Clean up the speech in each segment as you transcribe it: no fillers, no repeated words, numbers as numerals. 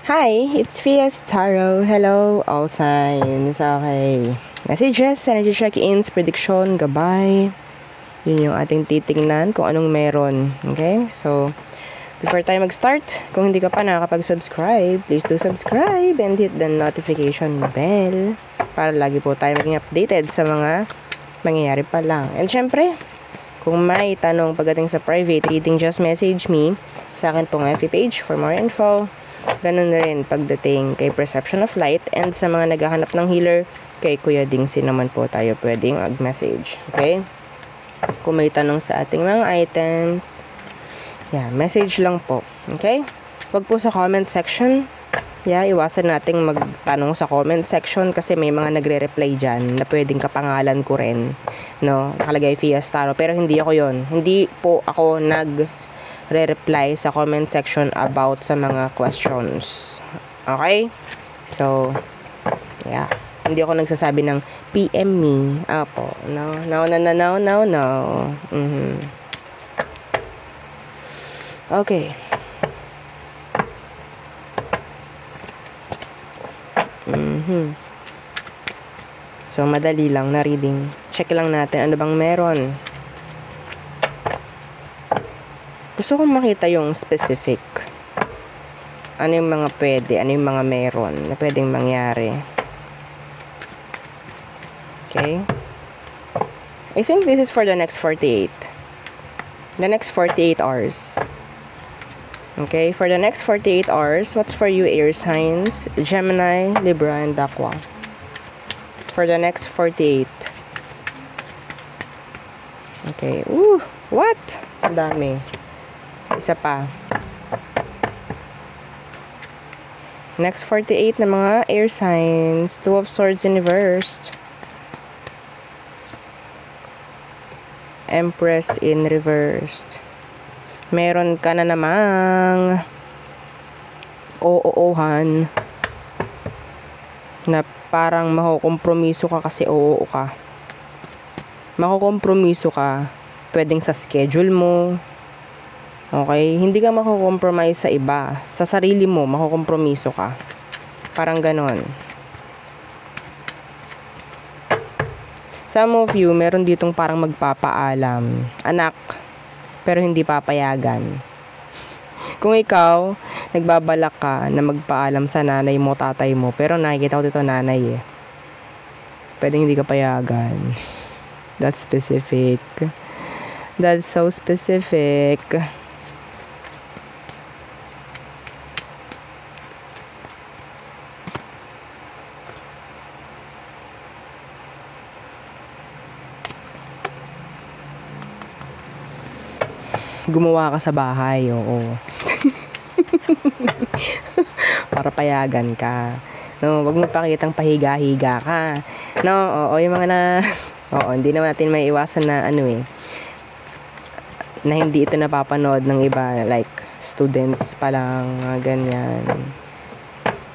Hi, it's Fias Tarot. Hello, all signs. Okay. Messages, energy check-ins, prediction, gabay. Yun yung ating titingnan kung anong meron. Okay? So, before tayo mag-start, kung hindi ka pa nakakapag-subscribe, please do subscribe and hit the notification bell para lagi po tayo maging updated sa mga mangyayari pa lang. And syempre, kung may tanong pagdating sa private reading, just message me sa akin pong FB page for more info. Ganun na rin pagdating kay Perception of Light and sa mga naghahanap ng healer, kay Kuya Dingsi naman po tayo pwedeng mag-message. Okay? Kung may tanong sa ating mga items, message lang po. Okay? Wag po sa comment section. Iwasan nating magtanong sa comment section kasi may mga nagre-reply dyan na pwedeng kapangalan ko rin. No? Nakalagay Fias Tarot. Pero hindi ako yon. Hindi po ako re-reply sa comment section about sa mga questions. Okay? So, hindi ako nagsasabi ng PM me. Apo. No. Okay. So, madali lang na reading. Check lang natin ano bang meron. Gusto kong makita yung specific. Ano yung mga pwede, ano yung mga meron na pwedeng mangyari. Okay? I think this is for the next 48. The next 48 hours. Okay? For the next 48 hours, what's for you, air signs? Gemini, Libra, and Aqua. For the next 48. Okay. Ooh! What? Ang dami. Isa pa. Next 48 na mga air signs. Two of Swords in reversed. Empress in reversed. Meron ka na namang oo-ohan na parang makukompromiso ka kasi oo ka. Makukompromiso ka. Pwedeng sa schedule mo. Okay? Hindi ka makukompromise sa iba. Sa sarili mo, makukompromiso ka. Parang ganon. Some of you, meron ditong parang magpapaalam. Anak, pero hindi papayagan. Kung ikaw, nagbabalak ka na magpaalam sa nanay mo, tatay mo, pero nakikita ko dito nanay eh. Pwedeng hindi ka payagan. That's specific. That's so specific. Gumawa ka sa bahay, oo. Para payagan ka. No, wag mo pakitang pahiga-higa ka. No, oo, yung mga hindi naman natin may iwasan na na hindi ito napapanood ng iba, like students pa lang, ganyan.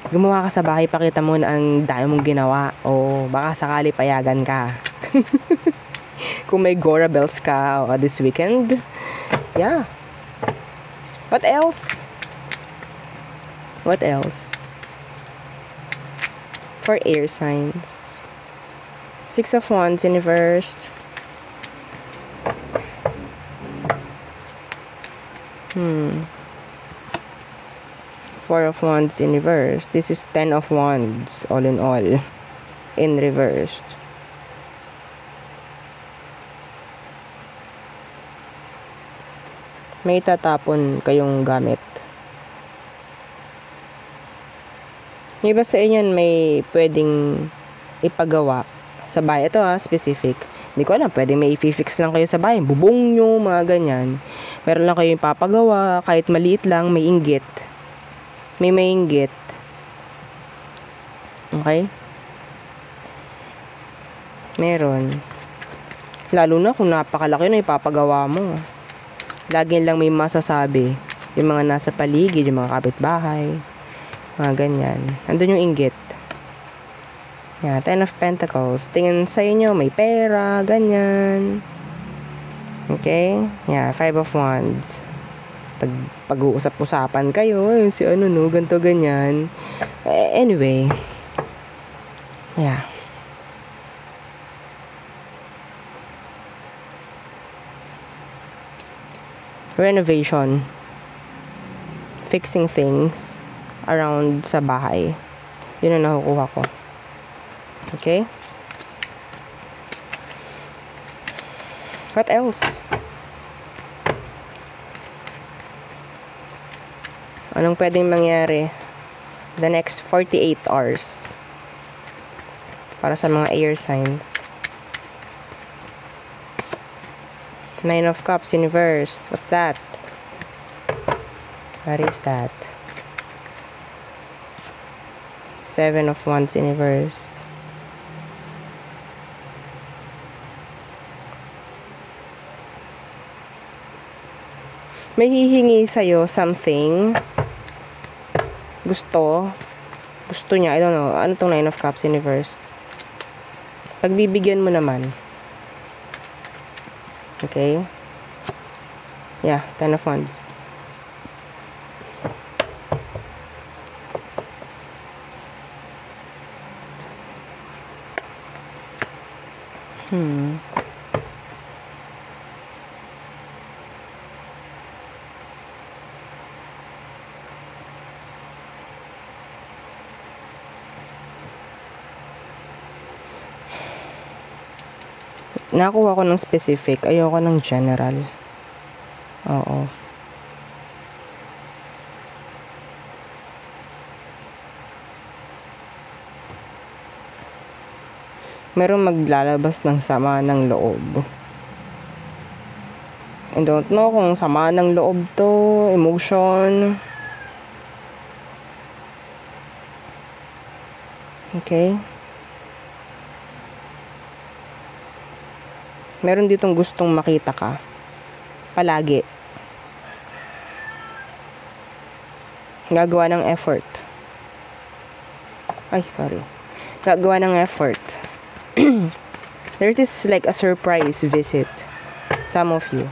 Gumawa ka sa bahay, pakita mo na ang dami mong ginawa. O baka sakali payagan ka. Kung may Gora Bells ka this weekend. What else? What else? For air signs. Six of Wands in reversed. Four of Wands in reverse. This is 10 of Wands, all in all. In reversed. May tatapon kayong gamit. Yung iba sa inyo may pwedeng ipagawa sa bahay. Ito specific. Hindi ko alam, pwedeng may i-fix lang kayo sa bahay. Bubong nyo, mga ganyan. Meron lang kayong papagawa, kahit maliit lang, may inggit. May inggit. Okay? Meron. Lalo na kung napakalaki na ipapagawa mo. Lagi lang may masasabi. Yung mga nasa paligid, yung mga kapitbahay. Mga ganyan. Andun yung inggit. 10 of Pentacles. Tingin sa inyo, may pera, ganyan. Okay? 5 of Wands. pag-uusap-usapan kayo, si ano no, ganto ganyan. Anyway, yeah. Renovation. Fixing things around sa bahay. Yun ang nakukuha ko. Okay? What else? Anong pwedeng mangyari the next 48 hours para sa mga air signs? Nine of Cups inversed. What's that? What is that? Seven of Wands inversed. May hihingi sa'yo something. Gusto niya. I don't know. Ano tong Nine of Cups inversed? Pagbibigyan mo naman. Okay? Yeah, Ten of Wands. Nakuha ko ng specific. Ayoko ng general. Oo. Merong maglalabas ng sama ng loob. I don't know kung sama ng loob to, emotion. Okay? Meron ditong gustong makita ka. Palagi. Gagawa ng effort. Ay, sorry. Gagawa ng effort. There's this like a surprise visit. Some of you.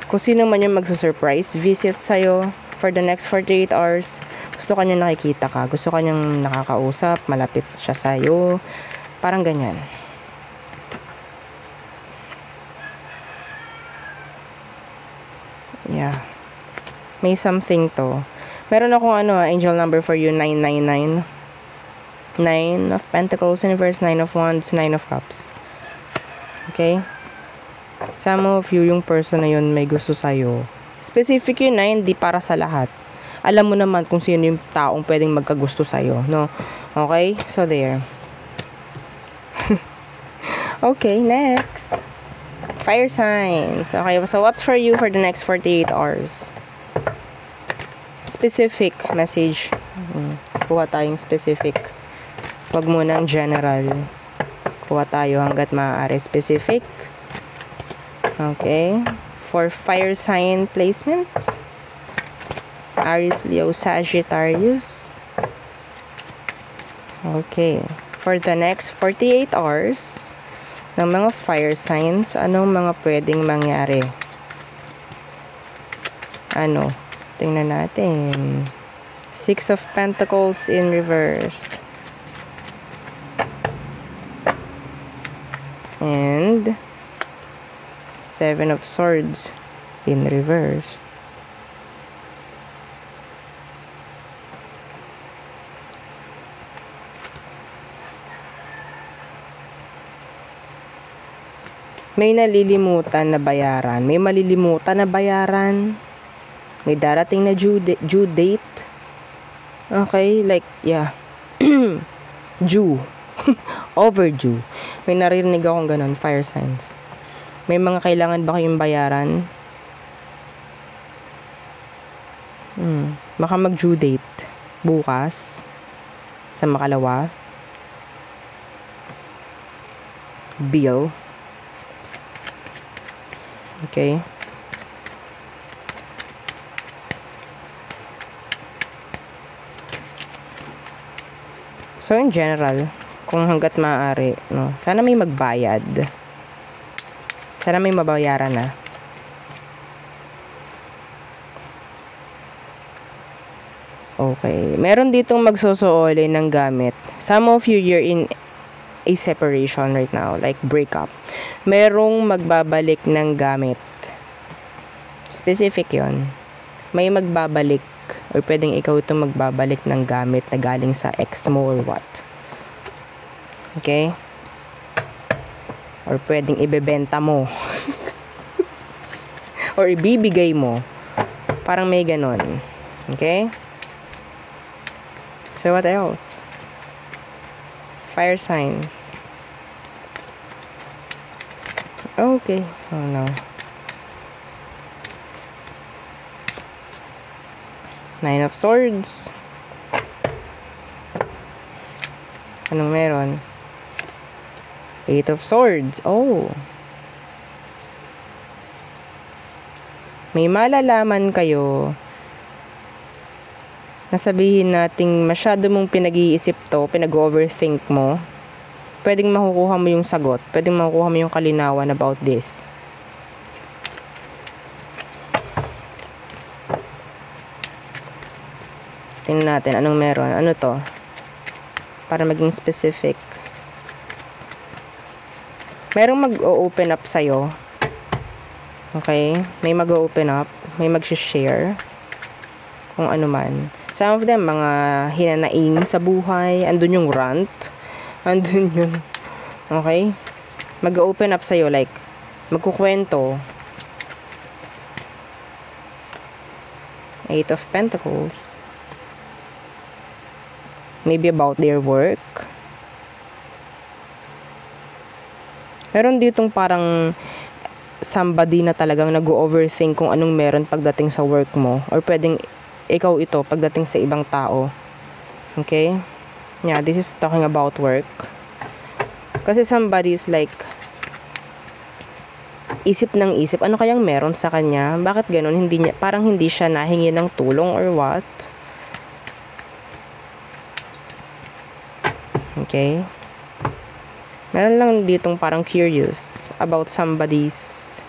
Kung sino man yung magsa-surprise visit sa'yo for the next 48 hours, gusto ka niyang nakikita ka. Gusto ka niyang nakakausap, malapit siya sa'yo. Parang ganyan. Yeah. May something to. Meron akong angel number for you, 999. 9 of Pentacles inverse, 9 of Wands, 9 of Cups. Okay? Some of you, yung person na yun may gusto sa'yo. Specific yun na, hindi para sa lahat. Alam mo naman kung sino yung taong pwedeng magkagusto sa'yo, no? Okay? So, there. Okay, next. Fire signs. Okay, so what's for you for the next 48 hours? Specific message. Kuha tayong specific. Huwag muna ang general. Kuha tayo hanggat maaari specific. Okay. For fire sign placements. Aries, Leo, Sagittarius. Okay. For the next 48 hours, ng mga fire signs, anong mga pwedeng mangyari? Tingnan natin. 6 of Pentacles in reversed. And 7 of Swords in reversed. May nalilimutan na bayaran. May malilimutan na bayaran. May darating na due date. Okay, like, yeah. Due. Overdue. May naririnig akong ganun, fire signs. May mga kailangan ba kayong bayaran? Baka mag-due date. Bukas. Sa makalawa. Bill. Okay. So, in general, kung hanggat maaari, no, sana may magbayad. Sana may mabayaran na. Okay. Meron ditong magsosoole ng gamit. Some of you, you're in a separation right now, like breakup. Merong magbabalik ng gamit. Specific yon. May magbabalik or pwedeng ikaw itong magbabalik ng gamit na galing sa ex mo or what. Okay? Or pwedeng ibebenta mo. Or ibibigay mo. Parang may ganon. Okay? So what else? Fire signs. Okay. Oh no. Nine of Swords. Anong meron? Eight of Swords. Oh. May malalaman kayo na sabihin nating masyado mong pinag-iisip to, pinag-overthink mo. Pwedeng makukuha mo yung sagot. Pwedeng makukuha mo yung kalinawan about this. Tingnan natin anong meron. Ano to? Para maging specific. Merong mag-o-open up sa'yo. Okay? May mag-o-open up. May mag-share. Kung ano man. Some of them, mga hinanaing sa buhay. Andun yung rant. Andun yung... Okay? Mag-o-open up sa'yo. Like, magkukwento. Eight of Pentacles. Maybe about their work. Meron ditong parang somebody na talagang nag-overthink kung anong meron pagdating sa work mo. Or pwedeng ikaw ito pagdating sa ibang tao. Okay? Yeah, this is talking about work. Kasi somebody is like isip ng isip. Ano kayang meron sa kanya? Bakit ganun? Hindi niya, parang hindi siya nahingi ng tulong or what? Okay? Meron lang ditong parang curious about somebody's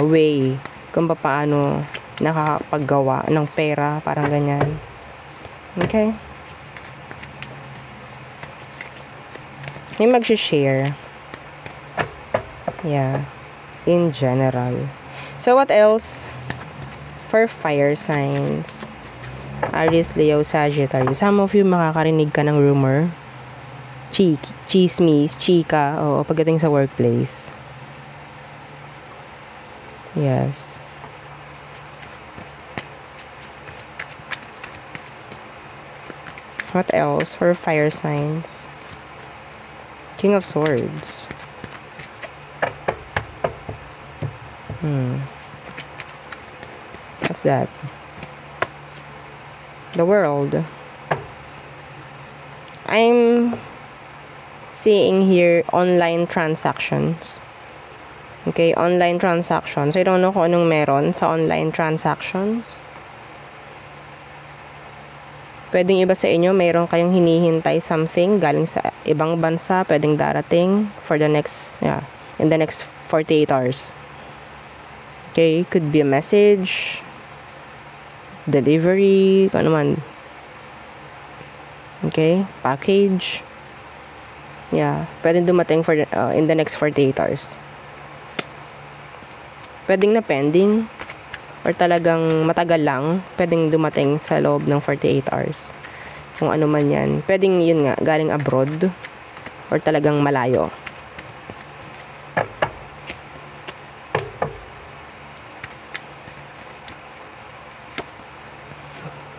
way kung paano nakakapaggawa ng pera, parang ganyan. Okay? May mag-share. Yeah. In general. So, what else? For fire signs. Aries, Leo, Sagittarius. Some of you makakarinig ka ng rumor. Chismis, chika, o pagdating sa workplace. Yes. What else for fire signs? King of Swords. What's that? The World. I'm seeing here online transactions. Okay, online transactions. I don't know kung anong meron sa online transactions. Pwedeng iba sa inyo, mayroon kayong hinihintay something galing sa ibang bansa, pwedeng darating for the next, in the next 48 hours. Okay, could be a message, delivery, kung ano man. Okay, package. Yeah, pwedeng dumating for in the next 48 hours. Pwedeng na pending or talagang matagal lang, pwedeng dumating sa loob ng 48 hours. Kung ano man yan. Pwedeng yun nga, galing abroad or talagang malayo.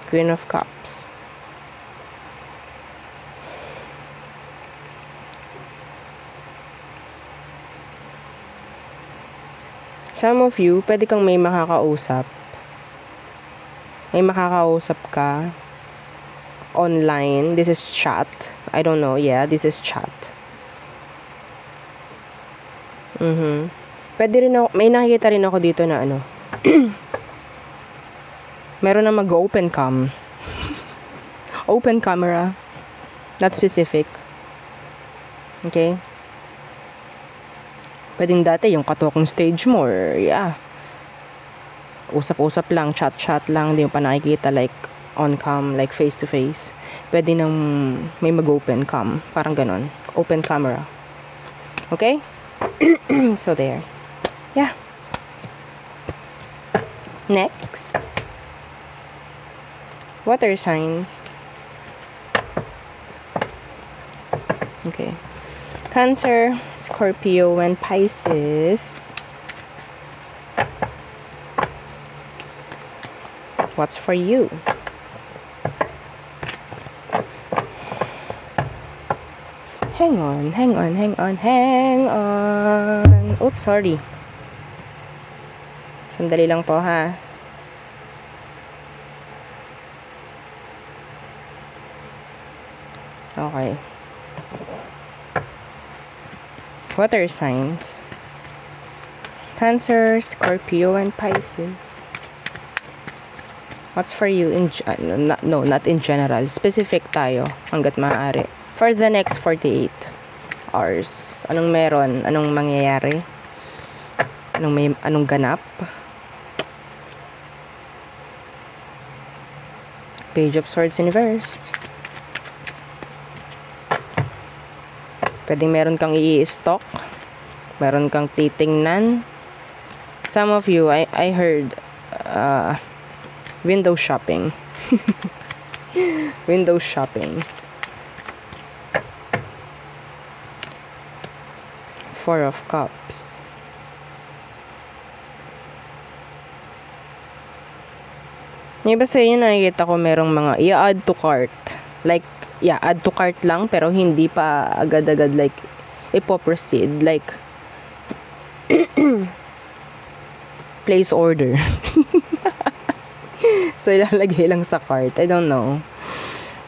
Queen of Cups. Some of you, pwede kang may makakausap. May makakausap ka online. This is chat. I don't know. Yeah, this is chat. Pwede rin ako, may nakikita rin ako dito na ano. Meron na mag-open cam. Open camera. Not specific. Okay? Pwedeng dati yung katalking stage mo or usap-usap lang, chat-chat lang, hindi mo pa nakikita like on cam, like face to face. Pwede nang may mag-open cam, parang ganon. Open camera. Okay? So there. Yeah. Next. Water signs. Okay. Cancer, Scorpio, and Pisces. What's for you? Hang on. Oops, sorry. Sandali lang po, ha. Okay. Water signs. Cancer, Scorpio, and Pisces. What's for you in not in general, specific tayo hangga't maaari. For the next 48 hours. Anong meron? Anong mangyayari? Anong ganap? Page of Swords reversed. Pwedeng meron kang i-stock. Meron kang titingnan. Some of you, I heard window shopping. Window shopping. Four of Cups. Yung iba sa inyo nakikita ko merong mga i-add to cart. Like, yeah, add to cart lang pero hindi pa agad-agad like ipo-proceed. Like, place order. So, ilalagay lang sa cart. I don't know.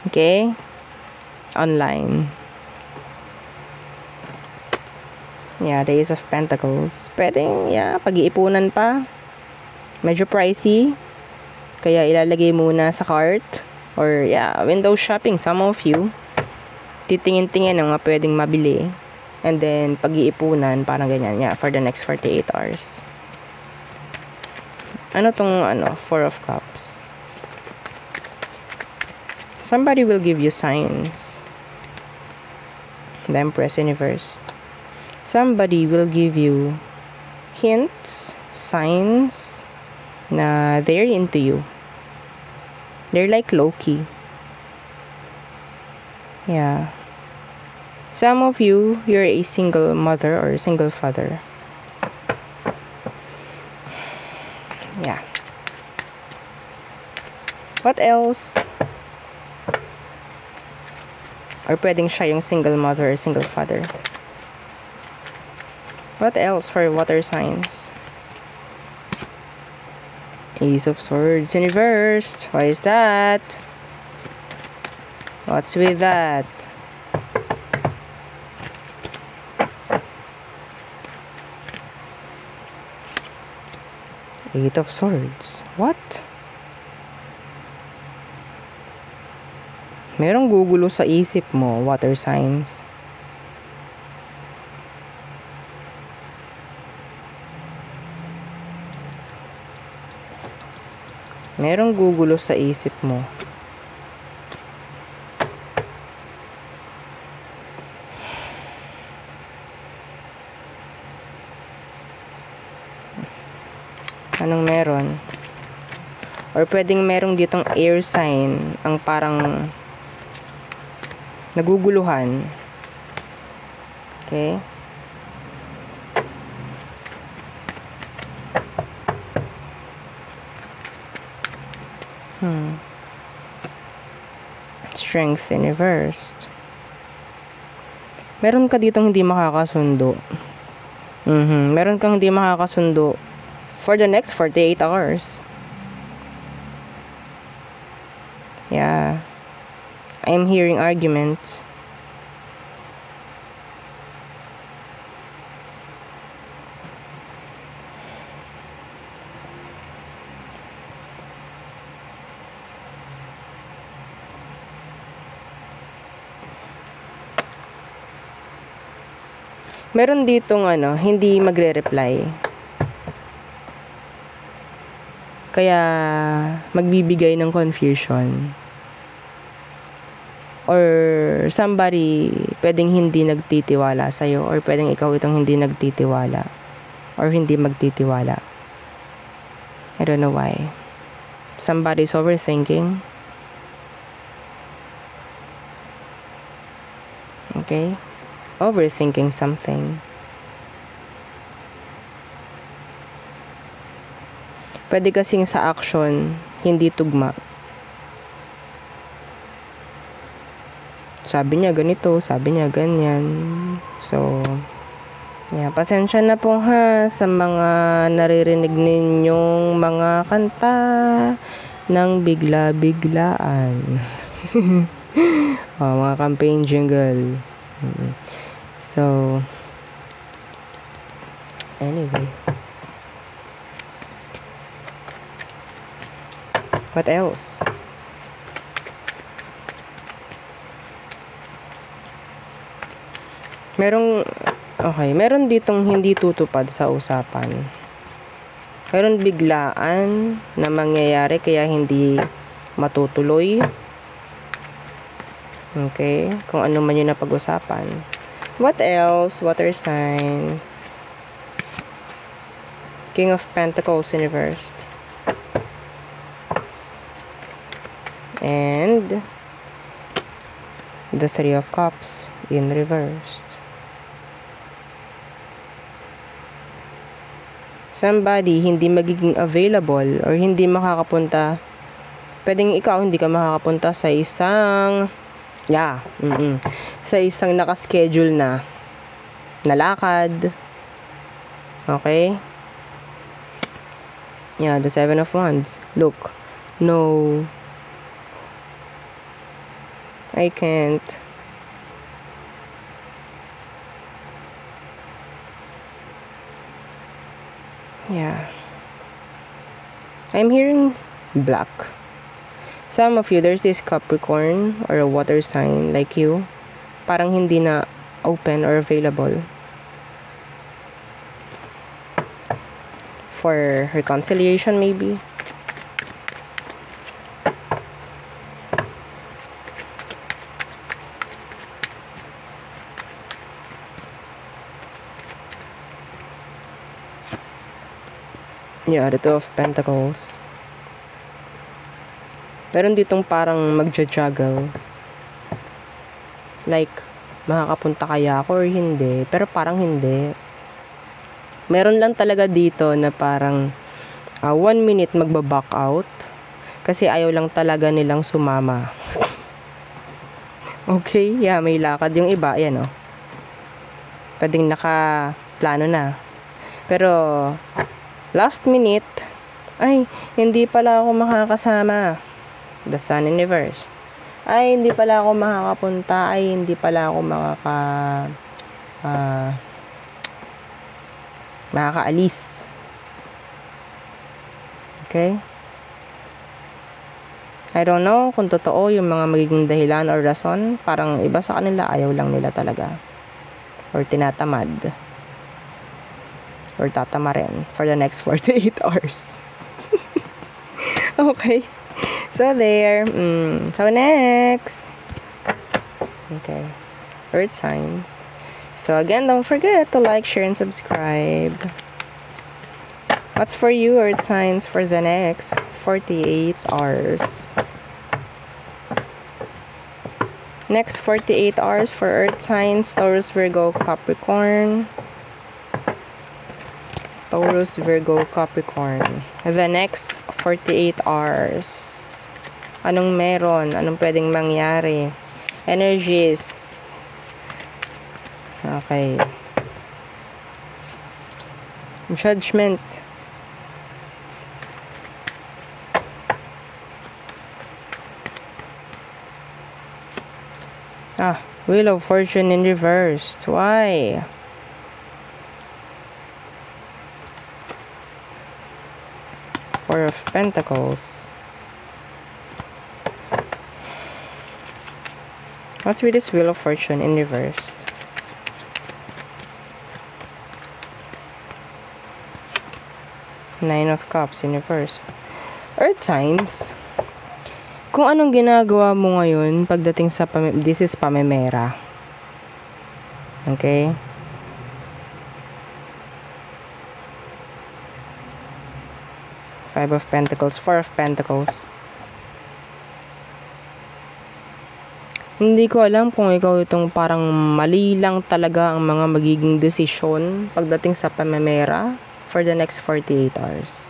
Okay? Online. Yeah, the Ace of Pentacles. Pwedeng, yeah, pag-iipunan pa. Medyo pricey. Kaya ilalagay muna sa cart. Or, yeah, window shopping. Some of you. Titingin-tingin ng mga pwedeng mabili. And then, pag-iipunan, parang ganyan. Yeah, for the next 48 hours. Ano tong, Four of Cups? Somebody will give you signs. The Empress Universe. Somebody will give you hints, signs, na they're into you. They're like Loki. Yeah. Some of you, you're a single mother or a single father. Yeah. What else? Or pwedeng siya yung single mother or single father. What else for water signs? Ace of Swords in reversed. Why is that? What's with that? Eight of Swords. What? Merong gugulo sa isip mo, water signs. Merong gugulo sa isip mo. Anong meron? Or pwedeng merong ditong air sign ang parang naguguluhan. Okay? Strength in reversed. Meron ka ditong hindi makakasundo. Meron kang hindi makakasundo for the next 48 hours. Yeah. I'm hearing arguments. Meron ditong hindi magre-reply. Kaya, magbibigay ng confusion. Or somebody pwedeng hindi nagtitiwala sa'yo, or pwedeng ikaw itong hindi nagtitiwala, or hindi magtitiwala. I don't know why. Somebody's overthinking. Okay? Overthinking something. Pwede kasing sa action, hindi tugma. Sabi niya ganito, sabi niya ganyan. So, yeah, pasensya na po ha sa mga naririnig ninyong mga kanta ng bigla-biglaan. Mga campaign jingle. So, anyway. What else? Meron ditong hindi tutupad sa usapan. Meron biglaan na mangyayari kaya hindi matutuloy. Okay? Kung ano man yung napag-usapan. What else? Water signs. King of Pentacles in reversed. And the Three of Cups in reversed. Somebody hindi magiging available or hindi makakapunta. Pwedeng ikaw hindi ka makakapunta sa isang sa isang nakaschedule na lakad. Okay? Yeah, the Seven of Wands. Look. No. I can't. Yeah. I'm hearing black. Some of you, there's this Capricorn or a water sign like you. Parang hindi na open or available for reconciliation maybe. Yeah, the Two of Pentacles. Meron ditong parang magja-juggle. Like, makakapunta kaya ako or hindi. Pero parang hindi. Meron lang talaga dito na parang 1 minute magba-back out. Kasi ayaw lang talaga nilang sumama. Okay? Yeah, may lakad yung iba. Yan, oh. Pwedeng naka-plano na. Pero last minute, ay, hindi pala ako makakasama. The Sun in reverse. Ay, hindi pala ako makakapunta. Ay, hindi pala ako makakaalis. Okay? I don't know kung totoo yung mga magiging dahilan or rason. Parang iba sa kanila, ayaw lang nila talaga. Or tinatamad. Or tatama rin for the next 48 hours. Okay. So, there. So, next. Okay. Earth signs. So, again, don't forget to like, share, and subscribe. What's for you, Earth signs, for the next 48 hours? Next 48 hours for Earth signs, Taurus, Virgo, Capricorn. Taurus, Virgo, Capricorn. The next 48 hours. Anong meron? Anong pwedeng mangyari? Energies. Okay. Judgment. Wheel of Fortune in reversed. Why? Four of Pentacles. What's with this Wheel of Fortune in reversed? Nine of Cups in reverse. Earth signs, kung anong ginagawa mo ngayon pagdating sa this is pamemera. Okay? Five of Pentacles, Four of Pentacles. Hindi ko alam kung ikaw itong parang mali lang talaga ang mga magiging desisyon pagdating sa pamemera for the next 48 hours.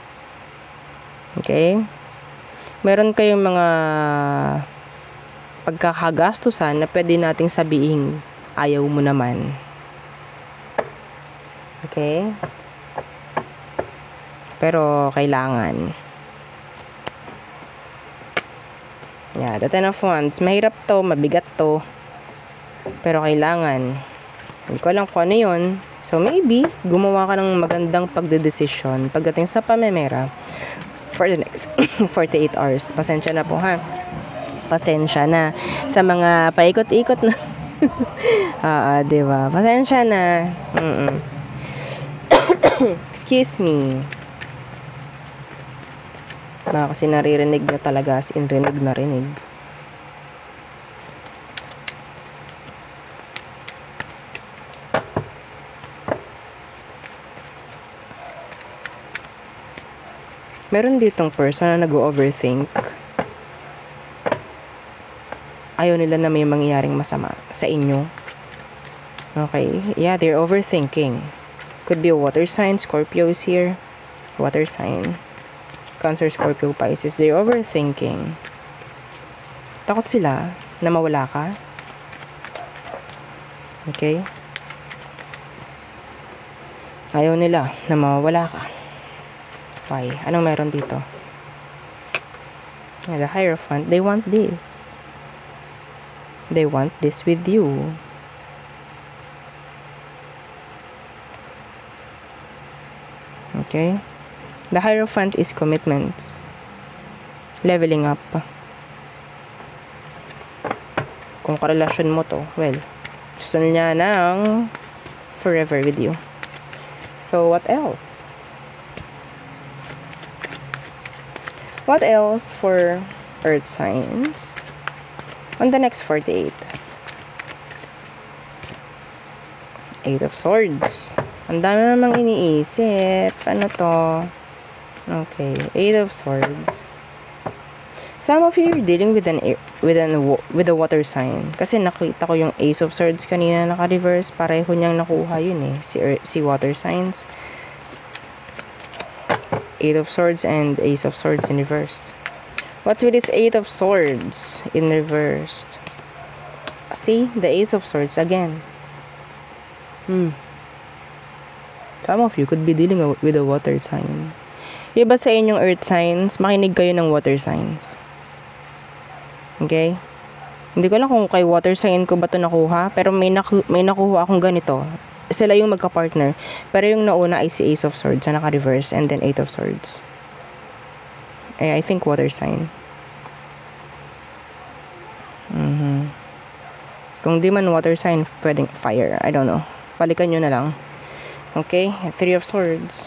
Okay? Meron kayong mga pagkakagastusan na pwede nating sabihin ayaw mo naman. Okay? Pero kailangan. Yeah, the Ten of Wands. Mahirap to, mabigat to. Pero kailangan. Hindi ko alam kung ano yun. So maybe, gumawa ka ng magandang pagdedesisyon pagdating sa pamemera for the next 48 hours. Pasensya na po ha. Pasensya na sa mga paikot-ikot na. Diba? Pasensya na. Excuse me. Baka kasi naririnig nyo talaga as in rinig na rinig. Meron ditong person na nag-overthink. Ayaw nila na may mangyayaring masama sa inyo. Okay? Yeah, they're overthinking. Could be a water sign. Scorpio is here. Water sign. Cancer, Scorpio, Pisces. They're overthinking. Takot sila na mawala ka. Okay? Ayaw nila na mawala ka. Why? Anong meron dito? The Hierophant. They want this. They want this with you. Okay? The Hierophant is commitments. Leveling up. Kung karelasyon mo to, well, gusto niya ng forever with you. So, what else? What else for Earth signs on the next 48? Eight of Swords. Ang dami namang iniisip. Ano to? Okay, Eight of Swords. Some of you are dealing with a water sign. Kasi nakita ko yung Ace of Swords kanina naka-reverse. Pareho niyang nakuha yun si water signs. Eight of Swords and Ace of Swords in reversed. What's with this Eight of Swords in reversed? See, the Ace of Swords again. Some of you could be dealing with a water sign. Iba sa inyong earth signs, makinig kayo ng water signs. Okay? Hindi ko alam kung kay water sign ko ba ito nakuha, pero may nakuha akong ganito. Sila yung magka-partner. Pero yung nauna ay si Ace of Swords na naka-reverse and then Eight of Swords. I think water sign. Kung di man water sign, pwedeng fire. I don't know. Balikan nyo na lang. Okay? Three of Swords.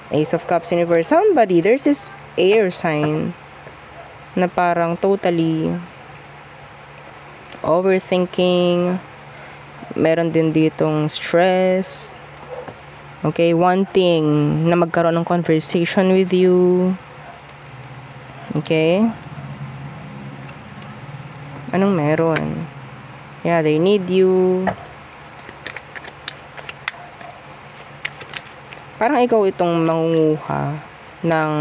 Ace of Cups in reverse. Somebody, there's this air sign na parang totally overthinking. Meron din ditong stress. Okay, wanting na magkaroon ng conversation with you. Okay? Anong meron? Yeah, they need you. Parang ikaw itong mangunguha ng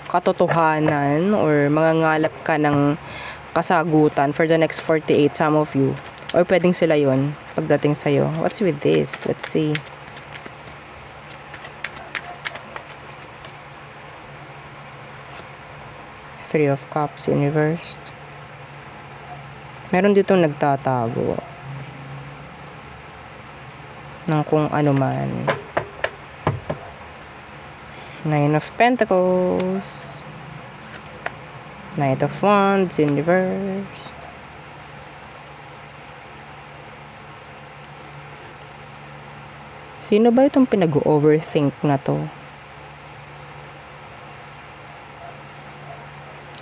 katotohanan or mangangalap ka ng kasagutan for the next 48, some of you. Or pwedeng sila yun pagdating sa'yo. What's with this? Let's see. Three of Cups in reversed. Meron dito nagtatago ng kung ano man. Nine of Pentacles. Knight of Wands in reversed. Sino ba itong pinag-overthink na to?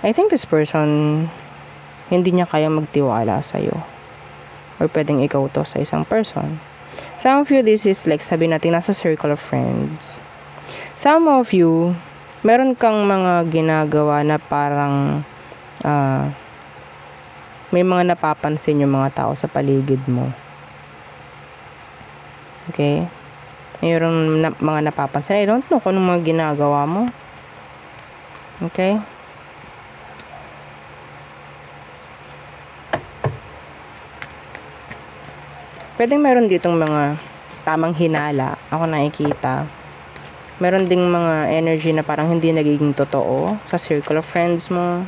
I think this person, hindi niya kaya magtiwala sa'yo. Or pwedeng ikaw to sa isang person. Some of you, this is like, sabi natin, nasa circle of friends. Some of you, meron kang mga ginagawa na parang may mga napapansin yung mga tao sa paligid mo. Okay? Mayroong mga napapansin. I don't know kung anong mga ginagawa mo. Okay? Pwedeng meron ditong mga tamang hinala. Ako nakikita. Meron ding mga energy na parang hindi nagiging totoo sa circle of friends mo.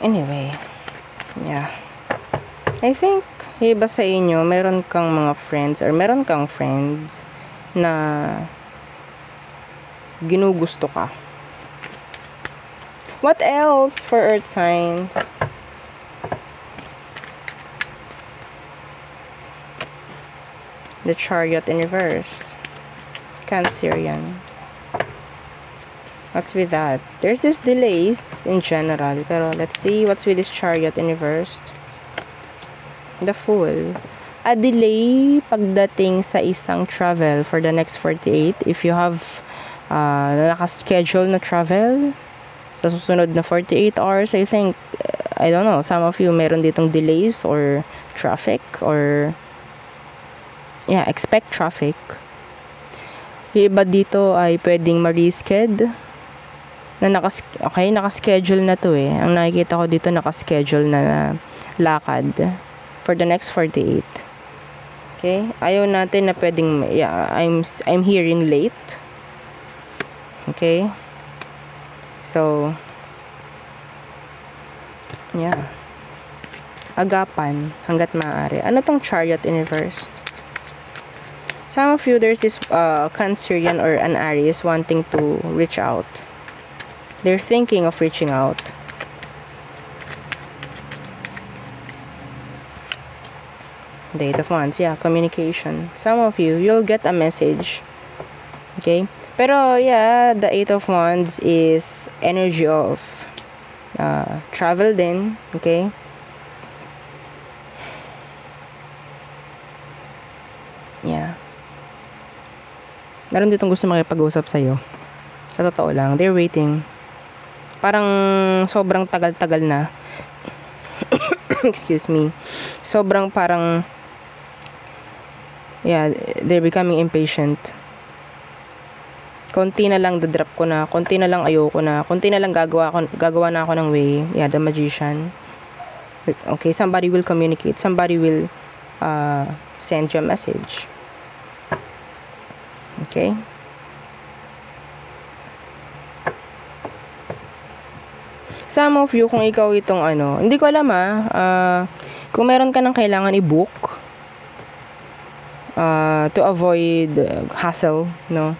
Anyway, yeah. I think, iba sa inyo, meron kang mga friends or meron kang friends na ginugusto ka. What else for earth signs? The Chariot in reverse. Cancerian. What's with that? There's this delays in general, pero let's see what's with this Chariot in reverse. The Fool. A delay pagdating sa isang travel for the next 48. If you have nakaschedule na travel sa susunod na 48 hours, I think, I don't know, some of you meron ditong delays or traffic or yeah, expect traffic. Yung iba dito ay pwedeng ma-reschedule na nakaschedule na to eh. Ang nakikita ko dito nakaschedule na lakad for the next 48. Okay? Ayaw natin na pwedeng, yeah, I'm hearing late. Okay? So, yeah. Agapan hanggat maaari. Ano tong Chariot in reverse? Some of you, there's this Cancerian or an Aries wanting to reach out. They're thinking of reaching out. The Eight of Wands, yeah, communication. Some of you, you'll get a message. Okay? Pero, yeah, the Eight of Wands is energy of travel din. Okay? Yeah. Meron ditong gusto makipag-usap sa'yo. Sa totoo lang, they're waiting. Parang sobrang tagal-tagal na. Excuse me. Sobrang parang yeah, they're becoming impatient. Konti na lang drop ko na, konti na lang ayoko na, konti na lang gagawa na ako ng way. Yeah, the Magician. Okay, somebody will communicate. Somebody will send you a message. Okay? Some of you, kung ikaw itong hindi ko alam kung meron ka ng kailangan i-book to avoid hassle, no?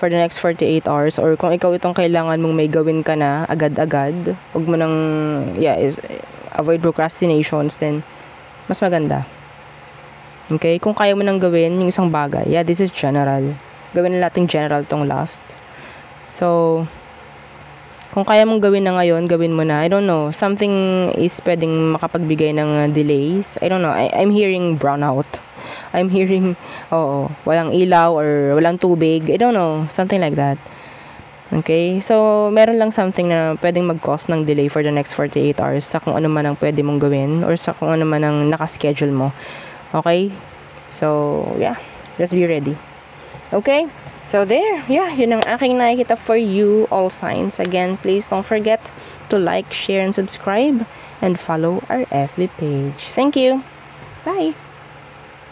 For the next 48 hours, or kung ikaw itong kailangan mong may gawin ka na agad-agad, huwag mo nang, avoid procrastinations, then mas maganda. Okay? Kung kaya mo nang gawin yung isang bagay, yeah, this is general. Gawin na natin general tong last. So, kung kaya mong gawin na ngayon, gawin mo na. I don't know. Something is pwedeng makapagbigay ng delays. I don't know. I'm hearing brownout. I'm hearing, walang ilaw or walang tubig. I don't know. Something like that. Okay? So, meron lang something na pwedeng mag-cause ng delay for the next 48 hours sa kung ano man ang pwede mong gawin or sa kung ano man ang nakaschedule mo. Okay? So, yeah. Just be ready. Okay? So there, yeah, yun ang aking nakikita for you, all signs. Again, please don't forget to like, share, and subscribe, and follow our FB page. Thank you. Bye.